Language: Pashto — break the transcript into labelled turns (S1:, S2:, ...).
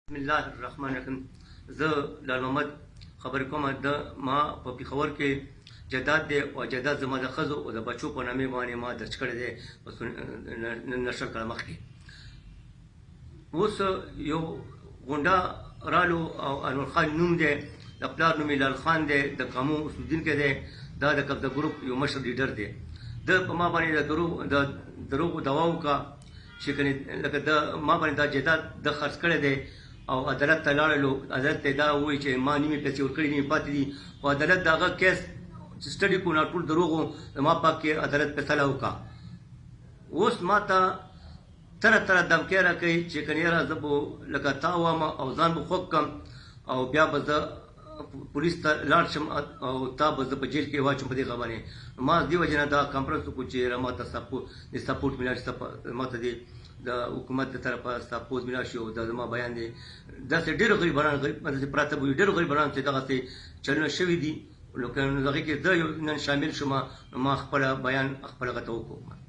S1: بسم الله الرحمن الرحیم. زه لال محمد خبرې کوم. ما په پېښور کې جداد دی او جداد زما د ښځو او د بچو په نامې باندې ما درج کړی دی نشر کړه مخکې. اوس یو غونډه رالو او انور خان نوم دی، د پلار نوم یې لال خان دی، د قامو اوسېدونکی دی، دا د قبضه ګروپ یو مشر لیډر دی. د په ما باندې د دروغو دعوا وکړه چې لکه د ما باندې دا جداد د خرڅ کړی دی او عدالت ته لاړلو. عدالت ته دا ووایي چې ما نیمې پیسې ورکړي نیمې پاتې دي، خو عدالت د هغه کیس چې سټډي کړو ټول دروغ و، زما پاک کې عدالت فیصله وکړه. اوس ما ته طرح دمکۍ راکوي چې که یاره زه به لکه تا وایم او ځان به خوږ کړم او بیا به زه پولیس ته لاړ شم او تا به زه په جیل کې واچوم په دې خبرې. ما دې وجې نه دا کانفرنس وکړو چې یاره ما ته سپورټ میلا شي، ما ته د حکومت د طرفه سپورټ میلا شي او دا زما بیان دی. داسې ډېرو غریبانو پراته وي، ډېرو غریبانو چې دغسې چلونه شوي دي، لکه هغې کې زه نن شامل شوم، ما خپله بیان خپله هغه ته وکړو.